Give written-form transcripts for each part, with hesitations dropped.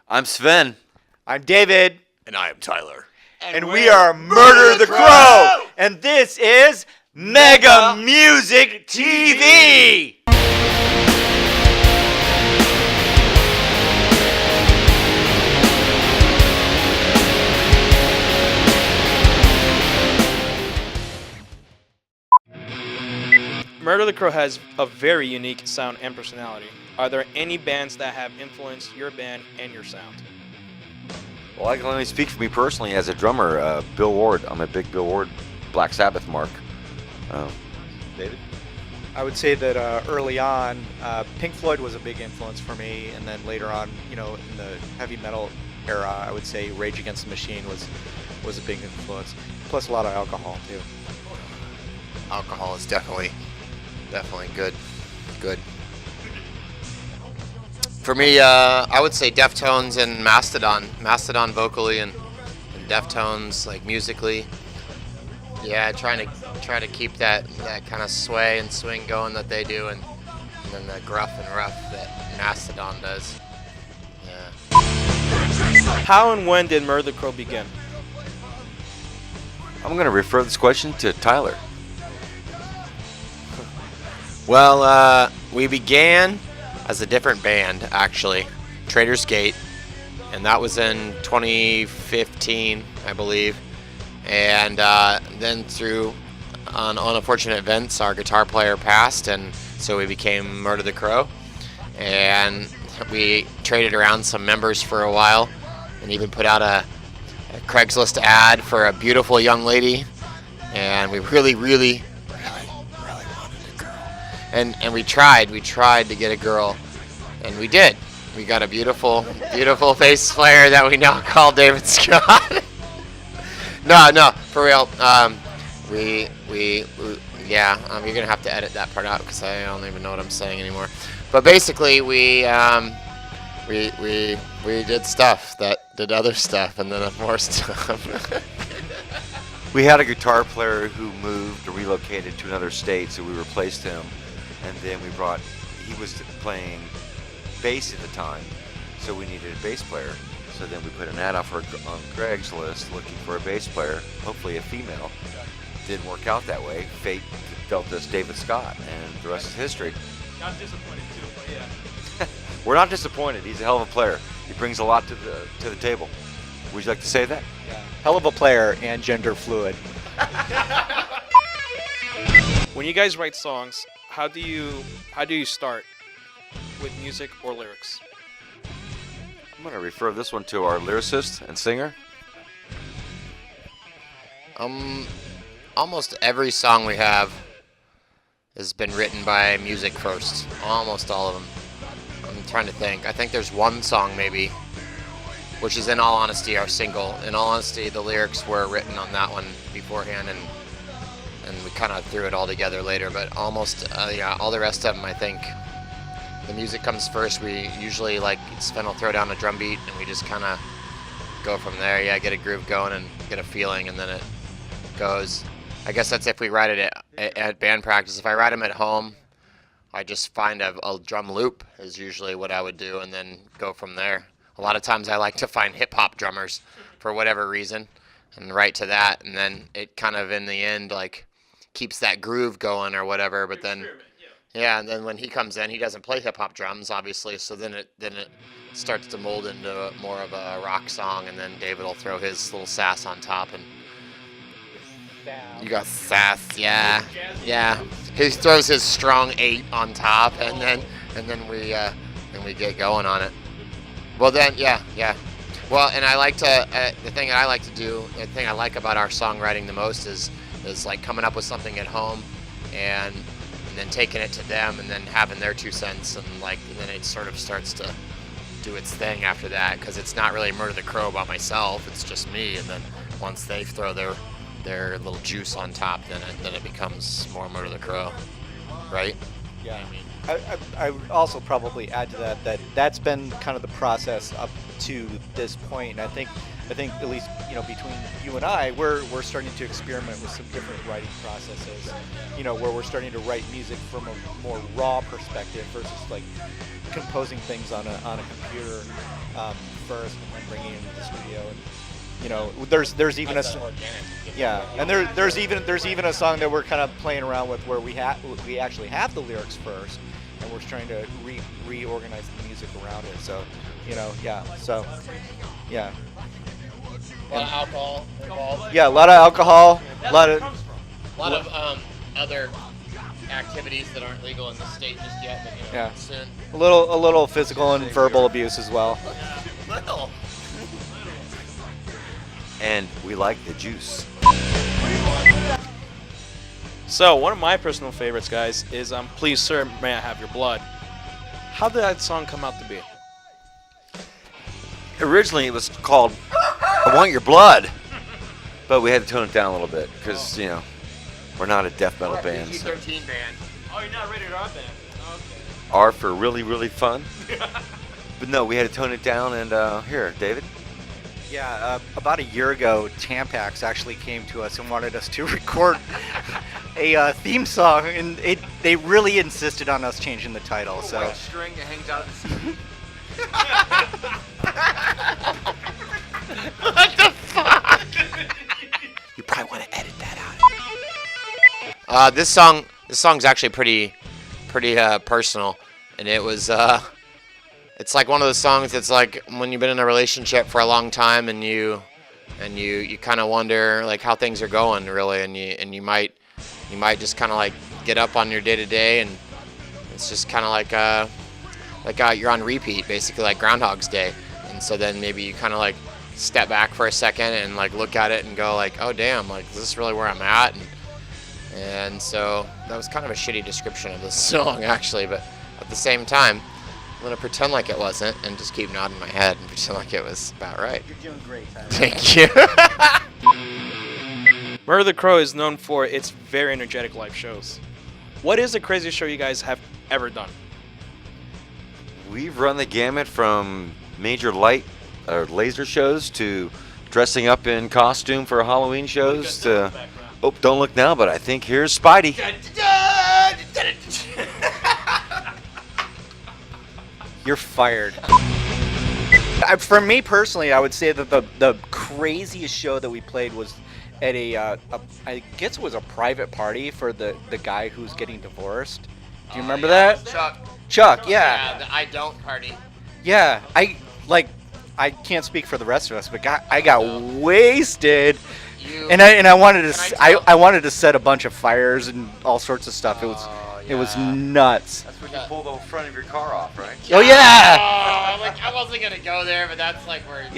I'm Sven. I'm David. And I am Tyler. And we are Murder the Crow. And this is Mega Music TV. Murder the Crow has a very unique sound and personality. Are there any bands that have influenced your band and your sound? Well, I can only speak for me personally as a drummer. Bill Ward. I'm a big Bill Ward Black Sabbath mark. David? I would say that early on, Pink Floyd was a big influence for me, and then later on, in the heavy metal era, I would say Rage Against the Machine was a big influence. Plus a lot of alcohol too. Alcohol is definitely good. For me, I would say Deftones and Mastodon. Mastodon vocally and Deftones like musically. Yeah, try to keep that kind of sway and swing going that they do, and then the gruff and rough that Mastodon does. Yeah. How and when did Murder the Crow begin? I'm going to refer this question to Tyler. Well, we began as a different band, actually, Trader's Gate, and that was in 2015, I believe. And then through unfortunate events, our guitar player passed, and so we became Murder the Crow. And we traded around some members for a while, and even put out a Craigslist ad for a beautiful young lady. And we really wanted a girl. And we tried to get a girl, and we did. We got a beautiful bass player that we now call David Scott. No, for real. You're gonna have to edit that part out because I don't even know what I'm saying anymore. But basically, we did stuff that did other stuff, and then more stuff. We had a guitar player who moved or relocated to another state, so we replaced him. And then he was playing bass at the time, so we needed a bass player. So then we put an ad out on Craigslist looking for a bass player, hopefully a female. Didn't work out that way. Fate dealt us David Scott, and the rest is history. Not disappointed too, but yeah. We're not disappointed. He's a hell of a player. He brings a lot to the table. Would you like to say that? Yeah. Hell of a player and gender fluid. When you guys write songs, how do you start with music or lyrics? I'm going to refer this one to our lyricist and singer. Almost every song we have has been written by music first. Almost all of them. I'm trying to think. I think there's one song maybe, which is In All Honesty, our single. In All Honesty, the lyrics were written on that one beforehand, and we kind of threw it all together later. But almost, all the rest of them, I think, the music comes first. We usually, Sven will throw down a drum beat, and we just kind of go from there. Yeah, get a groove going and get a feeling, and then it goes. I guess that's if we write it at band practice. If I write them at home, I just find a drum loop is usually what I would do, and then go from there. A lot of times I like to find hip-hop drummers for whatever reason and write to that, and then it kind of, in the end, keeps that groove going or whatever, but then... Yeah, and then when he comes in, he doesn't play hip-hop drums, obviously, so then it starts to mold into more of a rock song, and then David will throw his little sass on top, and you got sass, yeah. He throws his strong 8 on top, and then we get going on it. Well then, yeah. Well, and I like to the thing I like about our songwriting the most is coming up with something at home, and then taking it to them, and then having their 2 cents, and then it sort of starts to do its thing after that, because it's not really Murder the Crow by myself, it's just me, and then once they throw their little juice on top, then it becomes more Murder the Crow, right? Yeah. I would also probably add to that's been kind of the process up to this point. I think I think at least between you and I, we're starting to experiment with some different writing processes. Where we're starting to write music from a more raw perspective versus like composing things on a computer first and then bringing it into the studio. And there's even there's even a song that we're kind of playing around with where we actually have the lyrics first, and we're trying to reorganize the music around it. So, yeah. A lot of alcohol involved. Yeah, a lot of alcohol, a lot of Other activities that aren't legal in the state just yet, but soon. a little physical and verbal abuse as well. Little. And we like the juice. So one of my personal favorites, guys, is "Please Sir, May I Have Your Blood." How did that song come out to be? Originally, it was called "I Want Your Blood," but we had to tone it down a little bit because we're not a death metal band. So. PG-13 band. Oh, you're not rated R band. Okay. R for really, really fun. But no, we had to tone it down. And here, David. Yeah, about a year ago, Tampax actually came to us and wanted us to record a theme song, and they really insisted on us changing the title. So. White string that hangs out of the seat. What the fuck? You probably want to edit that out. This song's actually pretty personal, and it was it's like one of those songs that's like when you've been in a relationship for a long time and you kind of wonder like how things are going really, and you might just kind of like get up on your day to day, and it's just kind of like you're on repeat basically, like Groundhog's Day, and so then maybe you kind of like step back for a second and like look at it and go like, oh damn, like is this really where I'm at? And so that was kind of a shitty description of this song actually, but at the same time I'm gonna pretend like it wasn't and just keep nodding my head and pretend like it was about right. You're doing great, Tyler. Thank you. Murder the Crow is known for its very energetic live shows. What is the craziest show you guys have ever done? We've run the gamut from major light or laser shows to dressing up in costume for Halloween shows to. Oh, don't look now, but I think here's Spidey. You're fired. For me personally, I would say that the craziest show that we played was at I guess it was a private party for the guy who's getting divorced. Do you remember that? Chuck, yeah. The I Don't party. Yeah, I can't speak for the rest of us, but I got wasted. And I wanted to I wanted to set a bunch of fires and all sorts of stuff. It was nuts. That's when you pull the front of your car off, right? Oh yeah. I wasn't gonna go there, but that's like where you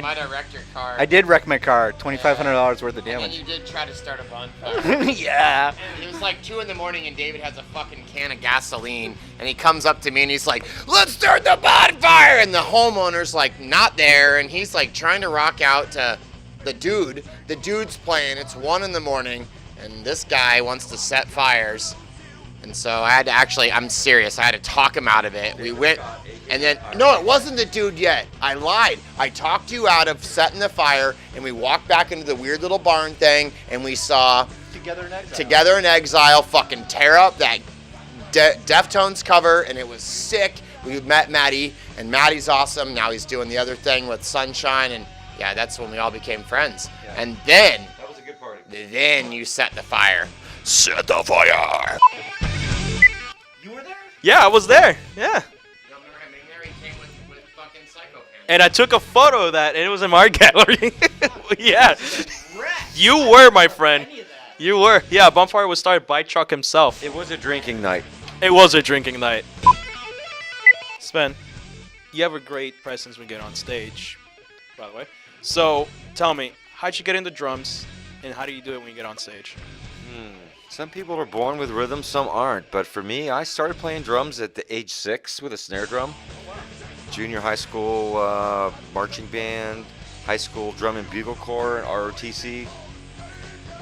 might have wrecked your car. I did wreck my car. $2,500 worth of damage. And you did try to start a bonfire. Yeah. It was like 2 a.m. and David has a fucking can of gasoline, and he comes up to me and he's like, "Let's start the bonfire!" And the homeowner's like not there, and he's like trying to rock out to the dude. The dude's playing. It's 1 a.m, and this guy wants to set fires. And so I had to I'm serious, I had to talk him out of it. We went, and then, no, it wasn't the dude yet. I lied. I talked you out of setting the fire, and we walked back into the weird little barn thing, and we saw Together in Exile fucking tear up that Deftones cover, and it was sick. We met Maddie, and Maddie's awesome. Now he's doing the other thing with Sunshine, and yeah, that's when we all became friends. Yeah. And then, that was a good party. Then you set the fire. Set the fire! You were there? Yeah, I was there. Yeah. And I took a photo of that, and it was in my art gallery. Yeah. You were, my friend. You were. Yeah, bonfire was started by Chuck himself. It was a drinking night. It was a drinking night. Sven, you have a great presence when you get on stage, by the way. So, tell me, how'd you get into drums, and how do you do it when you get on stage? Some people are born with rhythm, some aren't. But for me, I started playing drums at the age 6 with a snare drum. Junior high school marching band, high school drum and bugle corps, ROTC.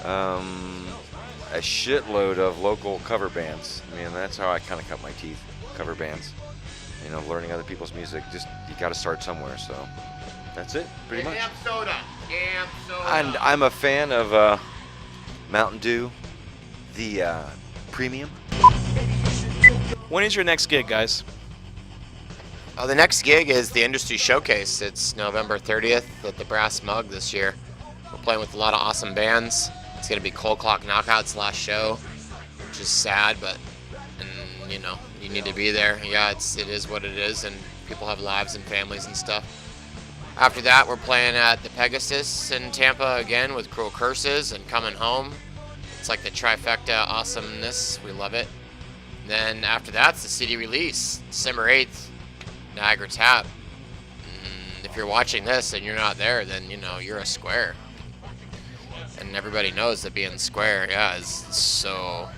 A shitload of local cover bands. I mean, that's how I kind of cut my teeth, cover bands. You know, learning other people's music. Just, you got to start somewhere, so That's it, pretty much. Camp soda. Camp soda. And I'm a fan of Mountain Dew, the premium. When is your next gig, guys? The next gig is the Industry Showcase. It's November 30th at the Brass Mug this year. We're playing with a lot of awesome bands. It's going to be Cold Clock Knockout's last show, which is sad, but you know, you need to be there. Yeah, it is what it is, and people have lives and families and stuff. After that, we're playing at the Pegasus in Tampa again with Cruel Curses and Coming Home. It's like the trifecta awesomeness. We love it. And then after that, it's the CD release, December 8th, Niagara Tap. If you're watching this and you're not there, then, you know, you're a square. And everybody knows that being square, yeah, is so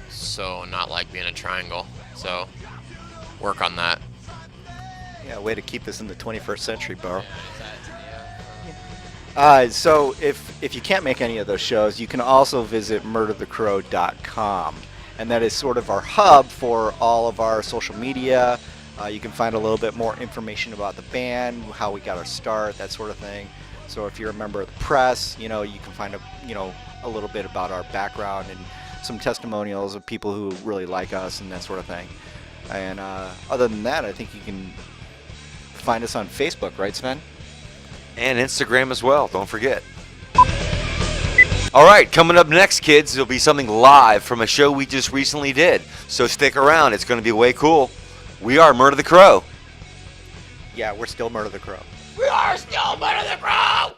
not like being a triangle. So work on that. Yeah, way to keep us in the 21st century, bro. So if you can't make any of those shows, you can also visit murderthecrow.com, and that is sort of our hub for all of our social media. You can find a little bit more information about the band, how we got our start, that sort of thing. So if you're a member of the press, you know, you can find a little bit about our background and some testimonials of people who really like us and that sort of thing. And other than that, I think you can find us on Facebook, right, Sven? And Instagram as well, don't forget. All right, coming up next, kids, there'll be something live from a show we just recently did. So stick around, it's going to be way cool. We are Murder the Crow. Yeah, we're still Murder the Crow. We are still Murder the Crow!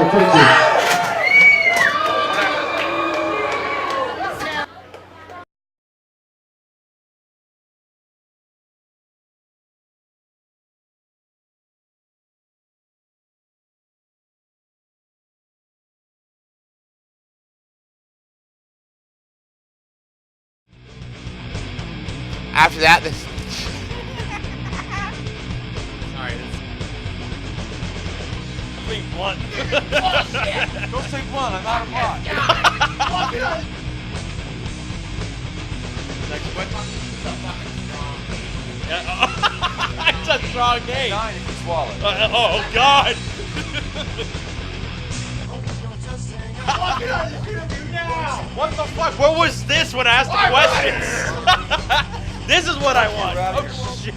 right, thank you. After that, this. Sorry. Being blunt. Don't say blunt. I'm out of pot. Next one. Yeah, it's a strong name. Nine if you swallow. Oh God. What the fuck? Where was this when I asked the questions? This is what I want. Oh shit.